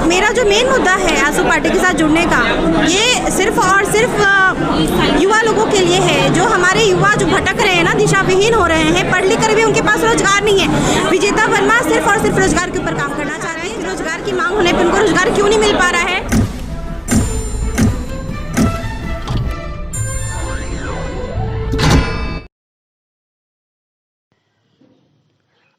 मेरा जो मेन मुद्दा है आजसू पार्टी के साथ जुड़ने का, ये सिर्फ और सिर्फ युवा लोगों के लिए है। जो हमारे युवा जो भटक रहे हैं ना, दिशा विहीन हो रहे हैं, पढ़ लिख कर भी उनके पास रोजगार नहीं है। विजेता वर्मा सिर्फ और सिर्फ रोजगार के ऊपर काम करना चाहते हैं। रोजगार की मांग होने पर उनको रोजगार क्यों नहीं मिल पा रहा है?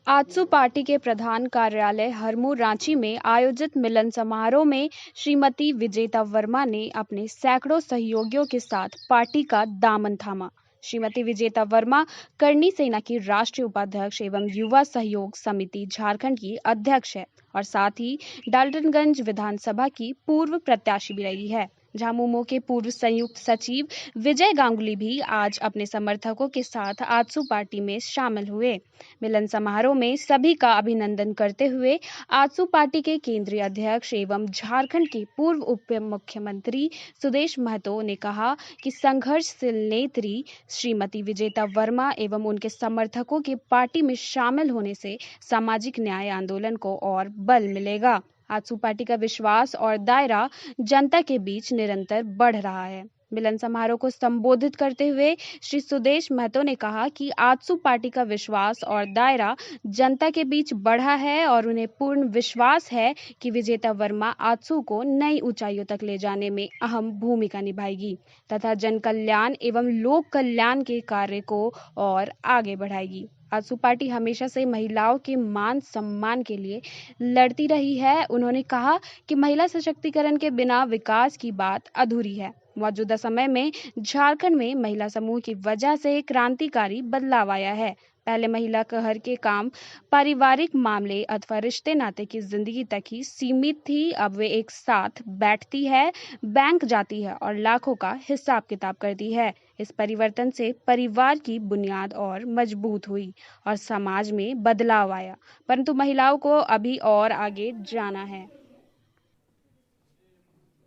आजसू पार्टी के प्रधान कार्यालय हरमू रांची में आयोजित मिलन समारोह में श्रीमती विजेता वर्मा ने अपने सैकड़ों सहयोगियों के साथ पार्टी का दामन थामा। श्रीमती विजेता वर्मा करनी सेना की राष्ट्रीय उपाध्यक्ष एवं युवा सहयोग समिति झारखंड की अध्यक्ष है और साथ ही डाल्टनगंज विधानसभा की पूर्व प्रत्याशी भी रही है। झामुमो के पूर्व संयुक्त सचिव विजय गांगुली भी आज अपने समर्थकों के साथ आजसू पार्टी में शामिल हुए। मिलन समारोह में सभी का अभिनंदन करते हुए आजसू पार्टी के केंद्रीय अध्यक्ष एवं झारखंड के पूर्व उप मुख्यमंत्री सुदेश महतो ने कहा कि संघर्षशील नेत्री श्रीमती विजेता वर्मा एवं उनके समर्थकों के पार्टी में शामिल होने से सामाजिक न्याय आंदोलन को और बल मिलेगा। आजसू पार्टी का विश्वास और दायरा जनता के बीच निरंतर बढ़ रहा है। मिलन समारोह को संबोधित करते हुए श्री सुदेश महतो ने कहा कि आजसू पार्टी का विश्वास और दायरा जनता के बीच बढ़ा है और उन्हें पूर्ण विश्वास है कि विजेता वर्मा आजसू को नई ऊंचाइयों तक ले जाने में अहम भूमिका निभाएगी तथा जन कल्याण एवं लोक कल्याण के कार्य को और आगे बढ़ाएगी। आजसू पार्टी हमेशा से महिलाओं के मान सम्मान के लिए लड़ती रही है। उन्होंने कहा कि महिला सशक्तिकरण के बिना विकास की बात अधूरी है। मौजूदा समय में झारखंड में महिला समूह की वजह से क्रांतिकारी बदलाव आया है। पहले महिला घर के काम, पारिवारिक मामले अथवा रिश्ते नाते की जिंदगी तक ही सीमित थी। अब वे एक साथ बैठती है, बैंक जाती है और लाखों का हिसाब किताब करती है। इस परिवर्तन से परिवार की बुनियाद और मजबूत हुई और समाज में बदलाव आया, परंतु महिलाओं को अभी और आगे जाना है।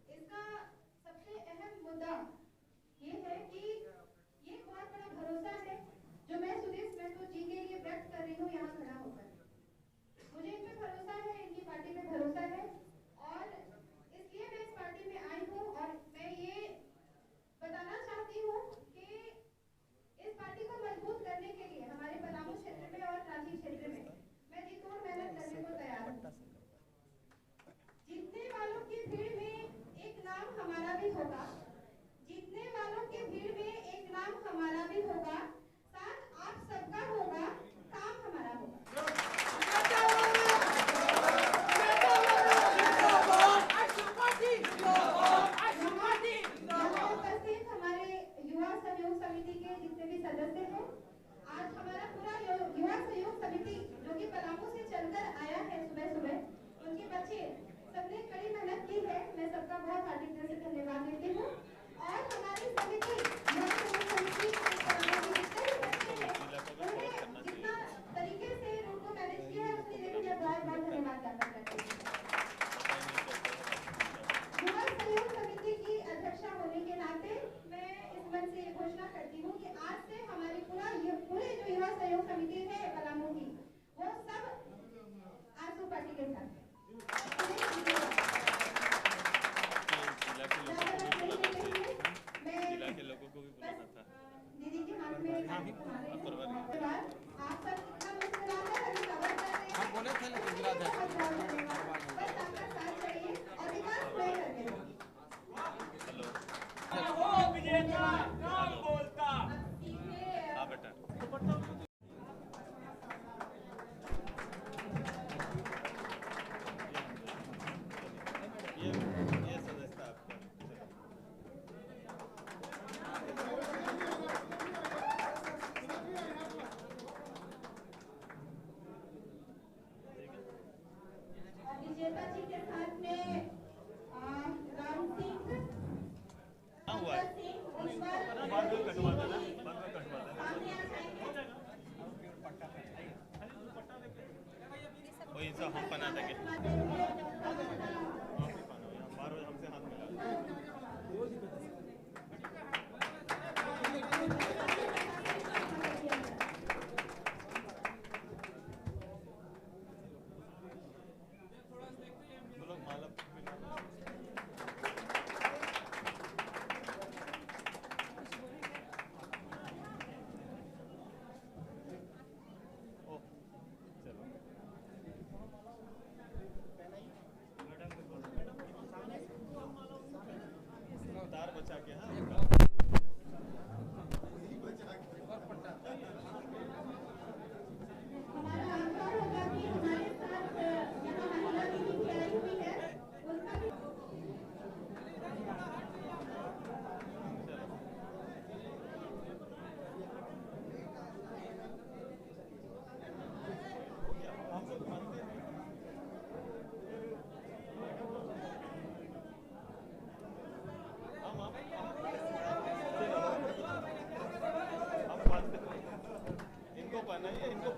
इसका सबसे अहम मुद्दा ये है कि ये बहुत बड़ा भरोसा है जो मैं सुदेश महतो जी के लिए व्यक्त कर रही हूँ यहाँ खड़ा होकर। मुझे इन पे भरोसा है, इनकी पार्टी पे भरोसा है और इसलिए मैं इस पार्टी में आई हूँ और मैं ये बताना चाहती हूँ कि इस पार्टी को मजबूत करने के लिए हमारे पलामू क्षेत्र में और रांची क्षेत्र में मैं जी तोड़ मेहनत करने को तैयार हूँ। जीतने वालों की भीड़ में एक नाम हमारा भी होगा, जीतने वालों की भीड़ में एक नाम हमारा भी होगा, साथ आप सबका होगा, काम हमारा होगा। उपस्थित हमारे युवा सहयोग समिति के जितने भी सदस्य हैं, आज हमारा पूरा युवा सहयोग समिति जो कि पलामू से चलकर आया है सुबह सुबह, उनके बच्चे सबने कड़ी मेहनत की है। मैं सबका बहुत हार्दिक दिल से धन्यवाद देती हूँ और हमारी समिति जितना तरीके से उनको मैनेज किया है उसके लिए मैं बहुत बहुत धन्यवाद ज्ञापन करती हूँ। युवा सहयोग समिति की अध्यक्षा होने के नाते मैं इस मंच से ये घोषणा करती हूँ कि आज से हमारी पूरे जो युवा सहयोग समिति है पलामू की, वो सब आजसू पार्टी के साथ दीदी के हाथ में आप सब इतना मुस्कुराते हैं, कवर कर रहे हैं, बोले थे बस आपका साथ चाहिए और विकास मैं करके विजेता जी के साथ में राम सिंह, हम बना देंगे।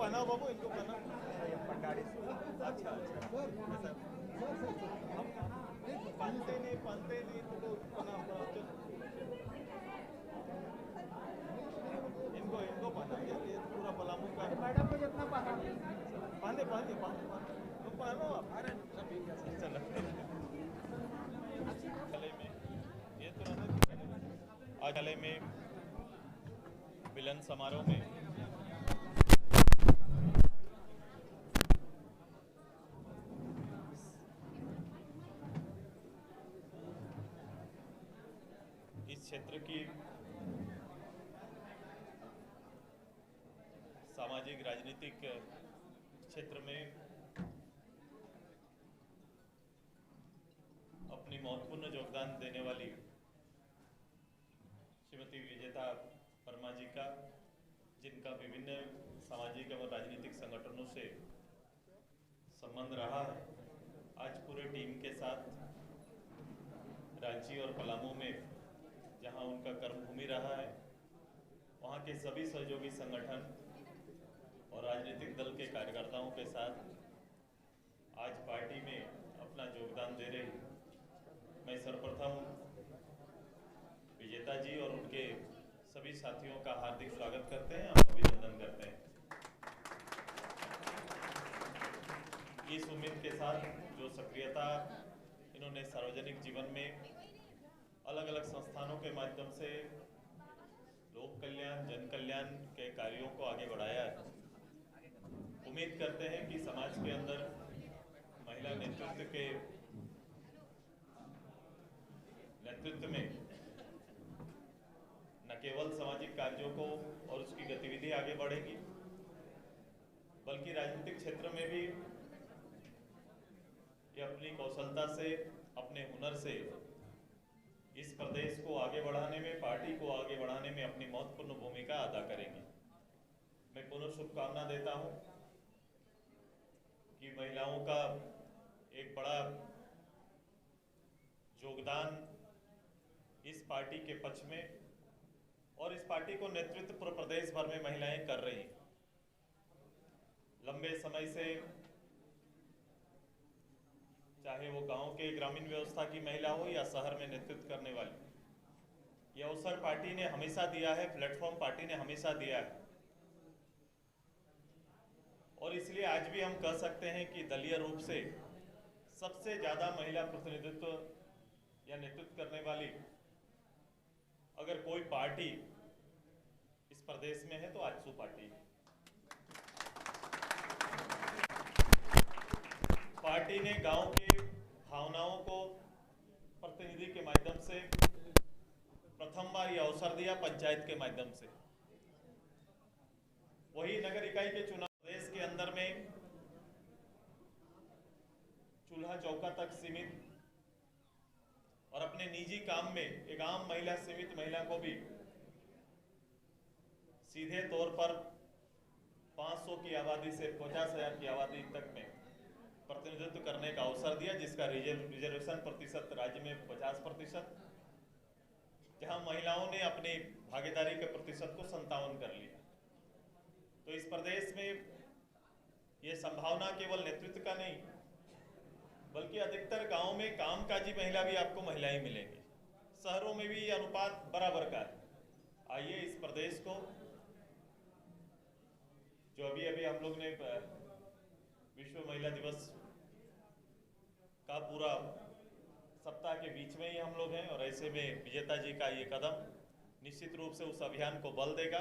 पहनाओ बाबू, इनको पहनाओ। अच्छा हम पहनते नहीं तो पहनाओ। इनको पहनाओ, ये पूरा पलामू का। मैडम को जितना पहने तुम पहनो आप। चलो ये तो आज में मिलन समारोह में इस क्षेत्र की सामाजिक राजनीतिक क्षेत्र में अपनी महत्वपूर्ण योगदान देने वाली श्रीमती विजेता वर्मा जी का, जिनका विभिन्न सामाजिक एवं राजनीतिक संगठनों से संबंध रहा है, आज पूरे टीम के साथ रांची और पलामू में जहां उनका कर्मभूमि रहा है, वहां के सभी सहयोगी संगठन और राजनीतिक दल के कार्यकर्ताओं के साथ आज पार्टी में अपना योगदान दे रही मैं सर्वप्रथम विजेता जी और उनके सभी साथियों का हार्दिक स्वागत करते हैं और अभिनंदन करते हैं। इस उम्मीद के साथ जो सक्रियता इन्होंने सार्वजनिक जीवन में अलग अलग संस्थानों के माध्यम से लोक कल्याण, जन कल्याण के कार्यों को आगे बढ़ाया है, उम्मीद करते हैं कि समाज के अंदर महिला नेतृत्व में न केवल सामाजिक कार्यों को और उसकी गतिविधि आगे बढ़ेगी, बल्कि राजनीतिक क्षेत्र में भी ये अपनी कौशलता से, अपने हुनर से इस प्रदेश को आगे बढ़ाने में, पार्टी को आगे बढ़ाने में अपनी महत्वपूर्ण भूमिका अदा करेंगी। मैं पुनः शुभकामना देता हूं कि महिलाओं का एक बड़ा योगदान इस पार्टी के पक्ष में और इस पार्टी को नेतृत्व पूरे प्रदेश भर में महिलाएं कर रही हैं। लंबे समय से चाहे वो गांव के ग्रामीण व्यवस्था की महिला हो या शहर में नेतृत्व करने वाली, यह अवसर पार्टी ने हमेशा दिया है, प्लेटफॉर्म पार्टी ने हमेशा दिया है और इसलिए आज भी हम कह सकते हैं कि दलीय रूप से सबसे ज्यादा महिला प्रतिनिधित्व या नेतृत्व करने वाली अगर कोई पार्टी इस प्रदेश में है तो आजसू पार्टी है। पार्टी ने गांव की भावनाओं को प्रतिनिधि के माध्यम से प्रथम बार यह अवसर दिया, पंचायत के माध्यम से। वही नगर इकाई के चुनाव प्रदेश के अंदर में चूल्हा चौका तक सीमित और अपने निजी काम में एक आम महिला, सीमित महिला को भी सीधे तौर पर 500 की आबादी से 50,000 की आबादी तक में प्रतिनिधित्व करने का अवसर दिया, जिसका रिजर्वेशन प्रतिशत राज्य में 50%, जहां महिलाओं ने अपनी भागीदारी के प्रतिशत को 57 कर लिया। तो इस प्रदेश में ये संभावना केवल नेतृत्व का नहीं, बल्कि अधिकतर गांव में कामकाजी महिला भी आपको महिलाएं मिलेंगी। शहरों में भी ये अनुपात बराबर का है। आइए इस प्रदेश को, जो अभी अभी हम लोग ने विश्व महिला दिवस का पूरा सप्ताह के बीच में ही हम लोग हैं और ऐसे में विजेता जी का ये कदम निश्चित रूप से उस अभियान को बल देगा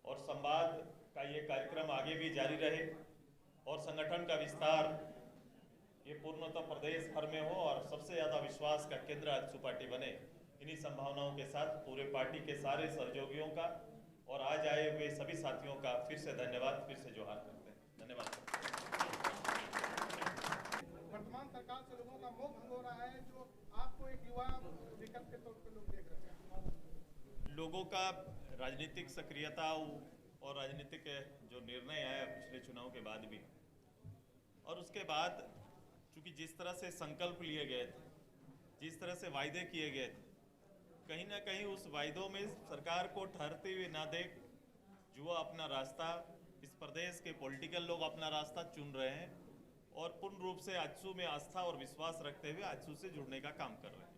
और संवाद का ये कार्यक्रम आगे भी जारी रहे और संगठन का विस्तार ये पूर्णतः प्रदेश भर में हो और सबसे ज्यादा विश्वास का केंद्र आजसू पार्टी बने। इन्हीं संभावनाओं के साथ पूरे पार्टी के सारे सहयोगियों का और आज आए हुए सभी साथियों का फिर से धन्यवाद, फिर से जोहार करते हैं। धन्यवाद। वर्तमान सरकार से लोगों का मोह भंग हो रहा है, जो आपको एक युवा विकल्प के तौर पर लोग देख रहे हैं। लोगों का राजनीतिक सक्रियता और राजनीतिक जो निर्णय आया पिछले चुनाव के बाद भी, और उसके बाद चूंकि जिस तरह से संकल्प लिए गए थे, जिस तरह से वायदे किए गए थे, कहीं ना कहीं उस वायदों में सरकार को ठहरते हुए ना देख युवा अपना रास्ता इस प्रदेश के पॉलिटिकल लोग अपना रास्ता चुन रहे हैं और पूर्ण रूप से आजसू में आस्था और विश्वास रखते हुए आजसू से जुड़ने का काम कर रहे हैं।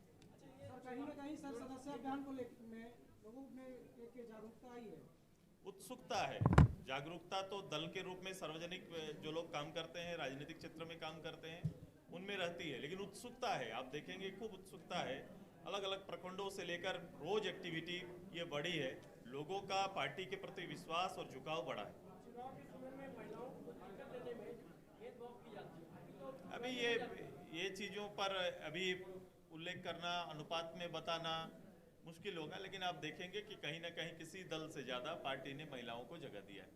कहीं ना कहीं सर सदस्य अभियान को लेकर लोगों में एक जागरूकता आई है, उत्सुकता है। जागरूकता तो दल के रूप में सार्वजनिक जो लोग काम करते हैं, राजनीतिक क्षेत्र में काम करते हैं, उनमें रहती है, लेकिन उत्सुकता है। आप देखेंगे खूब उत्सुकता है। अलग अलग प्रखंडों से लेकर रोज एक्टिविटी ये बढ़ी है। लोगों का पार्टी के प्रति विश्वास और झुकाव बढ़ा है। अभी ये चीज़ों पर अभी उल्लेख करना, अनुपात में बताना मुश्किल होगा, लेकिन आप देखेंगे कि कहीं ना कहीं किसी दल से ज़्यादा पार्टी ने महिलाओं को जगह दिया है।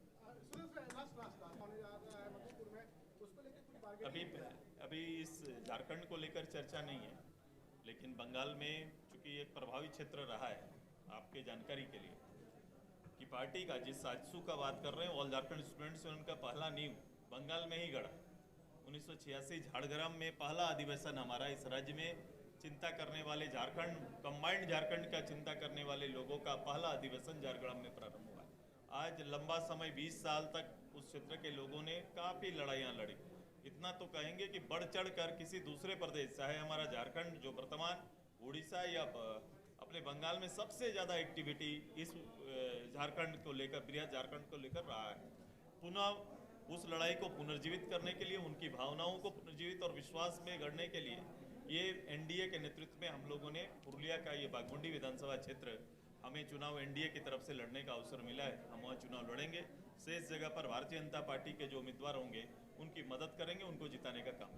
अभी इस झारखंड को लेकर चर्चा नहीं है, लेकिन बंगाल में चूंकि एक प्रभावी क्षेत्र रहा है, आपके जानकारी के लिए कि पार्टी का जिस आजसू का बात कर रहे हैं, ऑल झारखंड स्टूडेंट्स यूनियन का पहला नींव बंगाल में ही गड़ा। 1986 झाड़ग्राम में पहला अधिवेशन हमारा इस राज्य में चिंता करने वाले झारखंड, कंबाइंड झारखंड का चिंता करने वाले लोगों का पहला अधिवेशन झारग्राम में प्रारंभ हुआ। आज लंबा समय 20 साल तक उस क्षेत्र के लोगों ने काफ़ी लड़ाइयाँ लड़ी। इतना तो कहेंगे कि बढ़ चढ़ कर किसी दूसरे प्रदेश, चाहे हमारा झारखंड जो वर्तमान उड़ीसा या अपने बंगाल में सबसे ज़्यादा एक्टिविटी इस झारखंड को लेकर, बृहद झारखंड को लेकर रहा है। पुनः उस लड़ाई को पुनर्जीवित करने के लिए, उनकी भावनाओं को पुनर्जीवित और विश्वास में गढ़ने के लिए ये एनडीए के नेतृत्व में हम लोगों ने पुरुलिया का ये बागमुंडी विधानसभा क्षेत्र, हमें चुनाव एनडीए की तरफ से लड़ने का अवसर मिला है। हम वहाँ चुनाव लड़ेंगे। शेष जगह पर भारतीय जनता पार्टी के जो उम्मीदवार होंगे उनकी मदद करेंगे, उनको जिताने का काम।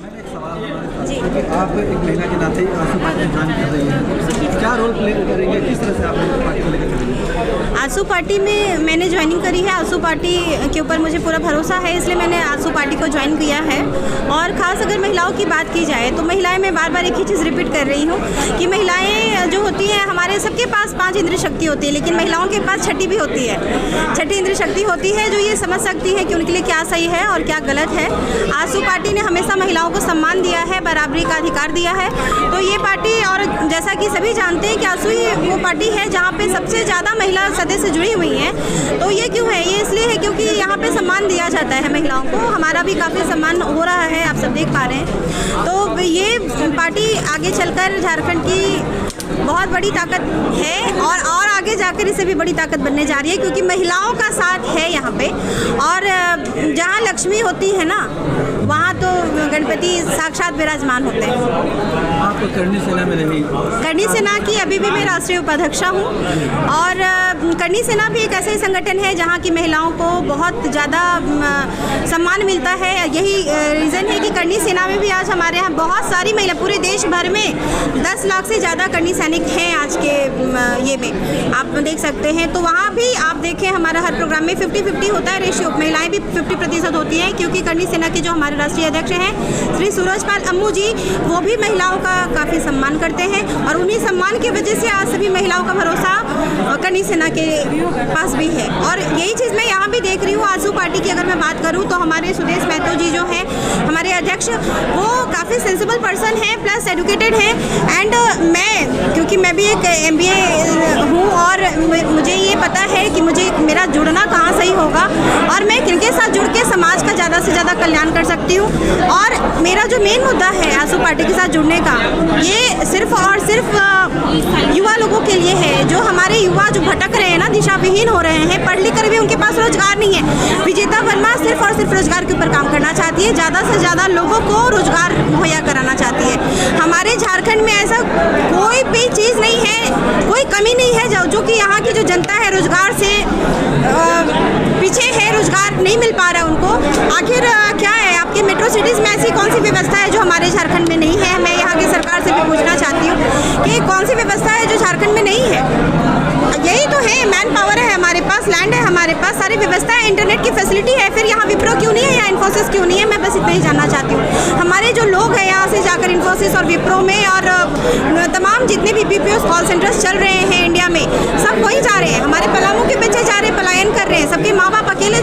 मैंने एक सवाल जी, आप एक महिला के नाते आजसू पार्टी में ज्वाइन कर रही हैं, क्या रोल प्ले करेंगे, किस तरह से आप पार्टी को लेकर चलेंगे? आजसू पार्टी में मैंने ज्वाइनिंग करी है। आजसू पार्टी के ऊपर मुझे पूरा भरोसा है, इसलिए मैंने आजसू पार्टी को ज्वाइन किया है। और ख़ास अगर महिलाओं की बात की जाए तो महिलाएं, मैं बार बार एक ही चीज़ रिपीट कर रही हूँ कि महिलाएं जो होती हैं, हमारे सबके पास 5 इंद्रिय शक्ति होती है, लेकिन महिलाओं के पास 6ठी भी होती है। 6ठी इंद्रिय शक्ति होती है जो ये समझ सकती है कि उनके लिए क्या सही है और क्या गलत है। आजसू पार्टी ने हमेशा महिलाओं को सम्मान दिया है, बराबरी का अधिकार दिया है। तो ये पार्टी, और जैसा कि सभी जानते हैं कि आजसू ही वो पार्टी है जहाँ पे सबसे ज़्यादा महिला सदस्य जुड़ी हुई हैं। तो ये क्यों है? ये इसलिए है क्योंकि यहाँ पे सम्मान दिया जाता है महिलाओं को। हमारा भी काफ़ी सम्मान हो रहा है, आप सब देख पा रहे हैं। तो ये पार्टी आगे चलकर झारखंड की बहुत बड़ी ताकत है और आगे जाकर इसे भी बड़ी ताकत बनने जा रही है, क्योंकि महिलाओं का साथ है यहाँ पे। और जहाँ लक्ष्मी होती है ना, वहाँ तो गणपति साक्षात विराजमान होते हैं। आप करनी सेना में रही? करनी सेना की अभी भी मैं राष्ट्रीय उपाध्यक्ष हूँ। और करनी सेना भी एक ऐसे संगठन है जहाँ की महिलाओं को बहुत ज़्यादा सम्मान मिलता है। यही रीज़न है कि करनी सेना में भी आज हमारे यहाँ बहुत सारी महिला, पूरे देश भर में 10 लाख से ज़्यादा करनी सैनिक हैं आज के ये में, आप देख सकते हैं। तो वहाँ भी आप देखें, हमारा हर प्रोग्राम में 50-50 होता है रेशियो। महिलाएं भी 50% होती हैं, क्योंकि करनी सेना के जो हमारे राष्ट्रीय अध्यक्ष हैं श्री सूरजपाल अम्मू जी, वो भी महिलाओं का काफ़ी सम्मान करते हैं। और उन्हीं सम्मान की वजह से आज सभी महिलाओं का भरोसा करनी सेना के पास भी है। और यही चीज़ मैं यहाँ भी देख रही हूँ। आजसू पार्टी की अगर मैं बात करूँ तो हमारे सुदेश महतो जी जो हैं हमारे अध्यक्ष, वो काफ़ी सेंसिबल पर्सन हैं, प्लस एडुकेटेड हैं। एंड मैं, क्योंकि मैं भी एक MBA हूँ और मुझे ये पता है कि मुझे मेरा जुड़ना कहाँ सही होगा और मैं किनके साथ जुड़ के समाज का ज़्यादा से ज़्यादा कल्याण कर सकती हूँ। और मेरा जो मेन मुद्दा है आजसू पार्टी के साथ जुड़ने का, ये सिर्फ और सिर्फ युवा लोगों के लिए है, जो हमारे युवा जो भटक रहे हैं ना, दिशा विहीन हो रहे हैं, पढ़ लिख कर भी उनके पास रोजगार नहीं है। विजेता वर्मा सिर्फ और सिर्फ रोजगार के ऊपर काम करना चाहती है, ज़्यादा से ज़्यादा लोगों को रोजगार मुहैया कराना चाहती है। हमारे झारखंड में ऐसा कोई भी चीज़ नहीं है, कोई कमी नहीं है जो कि यहाँ की जो जनता है रोजगार से पीछे है, रोजगार नहीं मिल पा रहा है उनको। आखिर क्या है, आपके मेट्रो सिटीज़ में ऐसी कौन सी व्यवस्था है जो हमारे झारखंड में नहीं है? मैं यहाँ की सरकार से भी पूछना चाहती हूँ कि कौन सी व्यवस्था है जो झारखंड में नहीं है? यही तो है, मैन पावर है हमारे पास, लैंड है हमारे पास, सारी व्यवस्था है, इंटरनेट की फैसिलिटी है। फिर यहाँ विप्रो क्यों नहीं है, यहाँ इन्फोसिस क्यों नहीं है? मैं बस इतना ही जानना चाहती हूँ। हमारे जो लोग हैं यहाँ से जाकर इन्फोसिस और विप्रो में और तमाम जितने भी BPO कॉल सेंटर्स चल रहे हैं इंडिया में, सब वहीं जा रहे हैं। हमारे पलामू के बच्चे जा रहे हैं, पलायन कर रहे हैं, सबके माँ बाप अकेले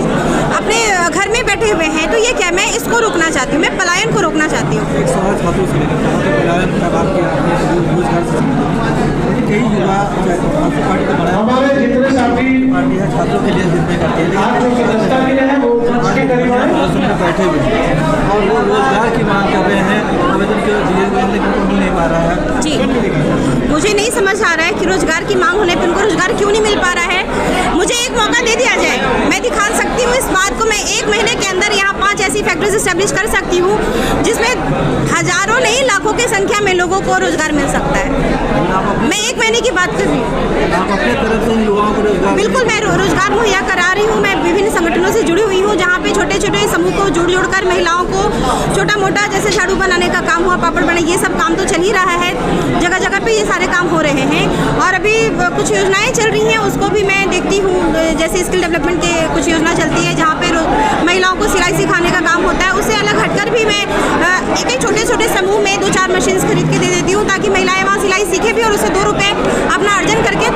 अपने घर में बैठे हुए हैं। तो ये क्या, मैं इसको रोकना चाहती हूँ, मैं पलायन को रोकना चाहती हूँ। एक सवाल छात्रों से लेकर, पलायन का बात किया आपने, रोजगार से संबंधित कई युवा आपकी पार्टी को बड़ा हमारे जितने साथी पार्टी है छात्रों के लिए निर्णय करती है, आज जो संस्था भी है वो उसके करीब है। में बैठे हुए हैं और वो रोजगार की मांग कर रहे हैं, आवेदन के दिए हुए हैं लेकिन उनको मिल नहीं पा रहा है। जी, मुझे नहीं समझ आ रहा है कि रोजगार की मांग होने पर उनको रोजगार क्यों नहीं मिल पा रहा है। मुझे एक मौका दे दिया जाए, मैं दिखा सकती हूँ इस बात को। मैं 1 महीने के अंदर यहाँ 5 ऐसी फैक्ट्रीज इस्टेब्लिश कर सकती हूँ जिसमें हजारों नहीं लाखों की संख्या में लोगों को रोजगार मिल सकता है। मैं 1 महीने की बात कर रही हूँ। आप अपने तरफ से युवाओं को रोजगार बिल्कुल, मैं रोजगार मुहैया करा रही हूँ। मैं विभिन्न संगठनों से जुड़ी हुई हूँ जहाँ पे छोटे छोटे समूह को जोड़ कर महिलाओं को छोटा मोटा जैसे झाड़ू बनाने का काम हुआ, पापड़ बने, ये सब काम तो चल ही रहा है। जगह जगह पे ये सारे काम हो रहे हैं और अभी कुछ योजनाएं चल रही हैं, उसको भी मैं देखती हूँ। जैसे स्किल डेवलपमेंट के कुछ योजना चलती है जहाँ पे महिलाओं को सिलाई सिखाने का काम होता है। उससे अलग हटकर भी मैं एक छोटे छोटे समूह में 2-4 मशीन खरीद के दे देती हूँ ताकि महिलाएं वहाँ सिलाई सीखे भी और उससे 2 रुपये अपना अर्जन करके